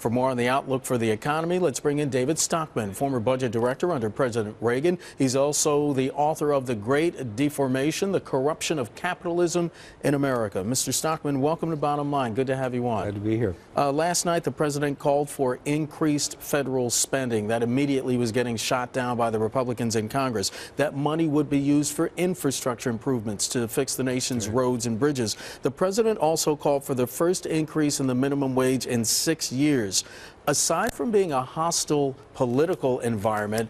For more on the outlook for the economy, let's bring in David Stockman, former budget director under President Reagan. He's also the author of The Great Deformation, The Corruption of Capitalism in America. Mr. Stockman, welcome to Bottom Line. Good to have you on. Glad to be here. Last night, the president called for increased federal spending. That immediately was getting shot down by the Republicans in Congress. That money would be used for infrastructure improvements to fix the nation's roads and bridges. The president also called for the first increase in the minimum wage in 6 years. Aside from being a hostile political environment,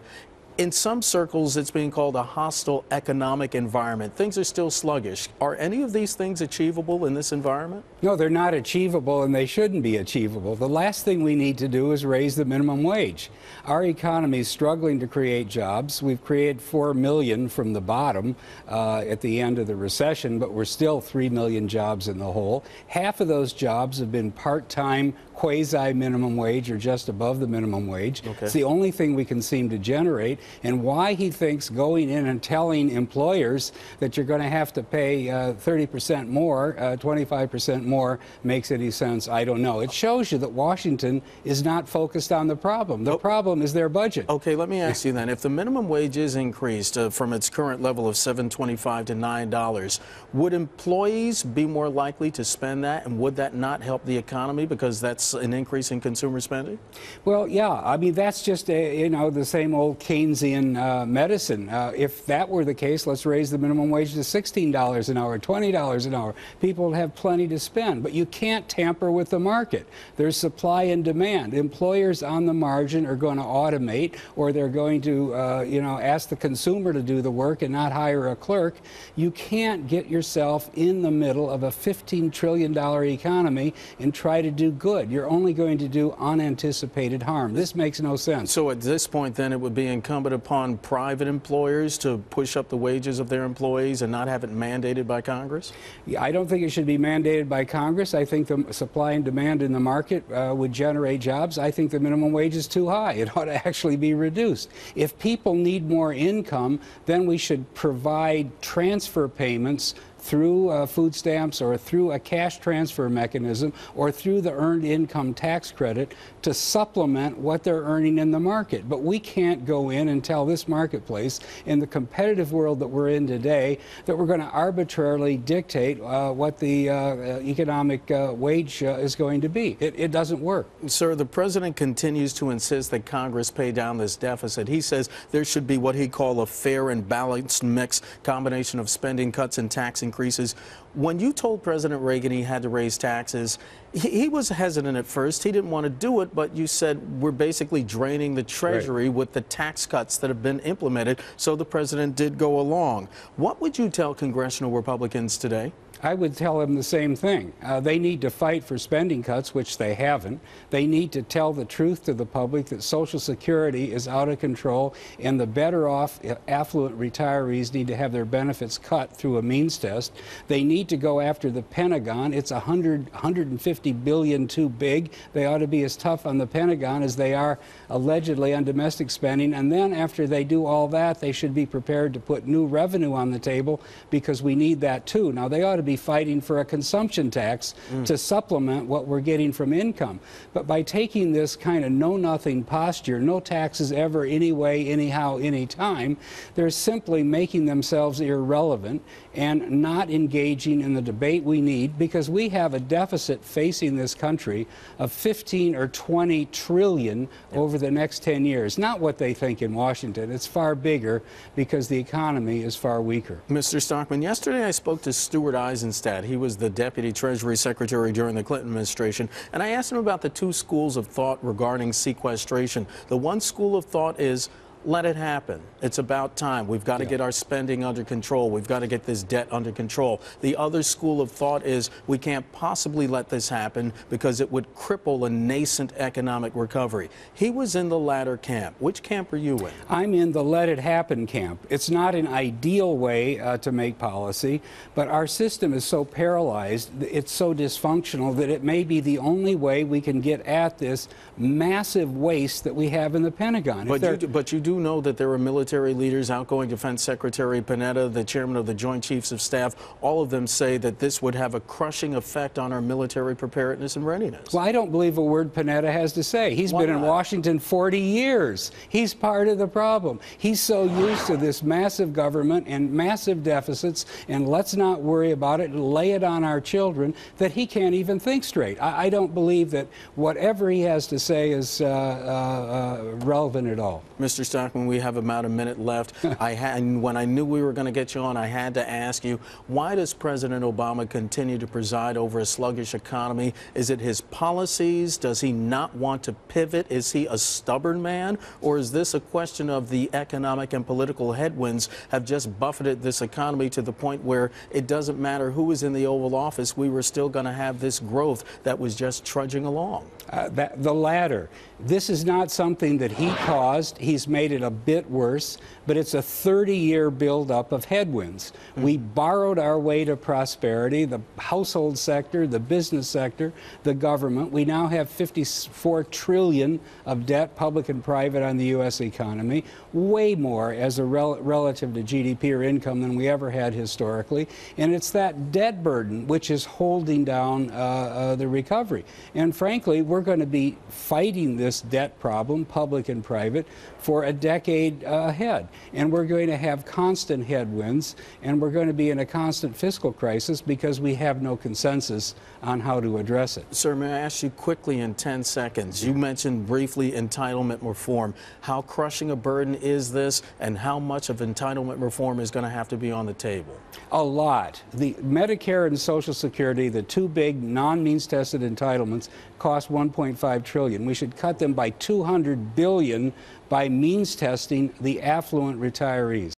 in some circles it's being called a hostile economic environment. Things are still sluggish. Are any of these things achievable in this environment? No, they're not achievable, and they shouldn't be achievable. The last thing we need to do is raise the minimum wage. Our economy is struggling to create jobs. We've created 4 million from the bottom at the end of the recession, but we're still 3 million jobs in the hole. Half of those jobs have been part-time, quasi-minimum wage or just above the minimum wage. Okay. It's the only thing we can seem to generate. And why he thinks going in and telling employers that you're going to have to pay 30% more, 25% more makes any sense, I don't know. It shows you that Washington is not focused on the problem. The problem is their budget. Okay, let me ask you then, if the minimum wage is increased from its current level of $7.25 to $9, would employees be more likely to spend that, and would that not help the economy because that's an increase in consumer spending? Well, yeah, I mean, that's just, the same old Keynesian medicine. If that were the case, let's raise the minimum wage to $16 an hour, $20 an hour. People would have plenty to spend, but you can't tamper with the market. There's supply and demand. Employers on the margin are going to automate, or they're going to, ask the consumer to do the work and not hire a clerk. You can't get yourself in the middle of a $15 trillion economy and try to do good. You're only going to do unanticipated harm. This makes no sense. So at this point, then, it would be incumbent upon private employers to push up the wages of their employees and not have it mandated by Congress? Yeah, I don't think it should be mandated by Congress. I think the supply and demand in the market would generate jobs. I think the minimum wage is too high. It ought to actually be reduced. If people need more income, then we should provide transfer payments through food stamps or through a cash transfer mechanism or through the earned income tax credit to supplement what they're earning in the market. But we can't go in and tell this marketplace, in the competitive world that we're in today, that we're going to arbitrarily dictate what the economic wage is going to be. It doesn't work. Sir, the president continues to insist that Congress pay down this deficit. He says there should be what he calls a fair and balanced mix, combination of spending cuts and tax increases. When you told President Reagan he had to raise taxes, he was hesitant at first. He didn't want to do it, but you said we're basically draining the Treasury with the tax cuts that have been implemented, so the president did go along. What would you tell congressional Republicans today? I would tell them the same thing. They need to fight for spending cuts, which they haven't. They need to tell the truth to the public that Social Security is out of control, and the better off affluent retirees need to have their benefits cut through a means test. They need to go after the Pentagon. It's $150 billion too big. They ought to be as tough on the Pentagon as they are allegedly on domestic spending. And then after they do all that, they should be prepared to put new revenue on the table, because we need that too. Now, they ought to be fighting for a consumption tax to supplement what we're getting from income. But by taking this kind of know-nothing posture, no taxes ever, anyway, anyhow, anytime, they're simply making themselves irrelevant and not engaging in the debate we need, because we have a deficit facing this country of 15 or 20 trillion over the next 10 years. Not what they think in Washington. It's far bigger because the economy is far weaker. Mr. Stockman, yesterday I spoke to Stuart Eisenstadt. He was the Deputy Treasury Secretary during the Clinton administration, and I asked him about the two schools of thought regarding sequestration. The one school of thought is, let it happen. It's about time. We've got to get our spending under control. We've got to get this debt under control. The other school of thought is we can't possibly let this happen because it would cripple a nascent economic recovery. He was in the latter camp. Which camp are you in? I'm in the let it happen camp. It's not an ideal way to make policy, but our system is so paralyzed, it's so dysfunctional, that it may be the only way we can get at this massive waste that we have in the Pentagon. But you do do know that there are military leaders, outgoing Defense Secretary Panetta, the chairman of the Joint Chiefs of Staff, all of them say that this would have a crushing effect on our military preparedness and readiness. Well, I don't believe a word Panetta has to say. He's been in Washington 40 years. He's part of the problem. He's so used to this massive government and massive deficits, and let's not worry about it and lay it on our children, that he can't even think straight. I don't believe that whatever he has to say is relevant at all. Mr. Stockman, we have about a minute left. When I knew we were going to get you on, I had to ask you, why does President Obama continue to preside over a sluggish economy? Is it his policies? Does he not want to pivot? Is he a stubborn man? Or is this a question of the economic and political headwinds have just buffeted this economy to the point where it doesn't matter who is in the Oval Office, we were still going to have this growth that was just trudging along? The latter. This is not something that he caused. He's made it a bit worse, but it's a 30-year buildup of headwinds. We borrowed our way to prosperity, the household sector, the business sector, the government. We now have $54 trillion of debt, public and private, on the U.S. economy, way more as a relative to GDP or income than we ever had historically. And it's that debt burden which is holding down the recovery. And frankly, we're going to be fighting this debt problem, public and private, for a decade ahead. And we're going to have constant headwinds, and we're going to be in a constant fiscal crisis because we have no consensus on how to address it. Sir, may I ask you quickly in 10 seconds? You mentioned briefly entitlement reform. How crushing a burden is this, and how much of entitlement reform is going to have to be on the table? A lot. The Medicare and Social Security, the two big non-means-tested entitlements, cost $1.5 trillion. We should cut them by $200 billion by means testing the affluent retirees.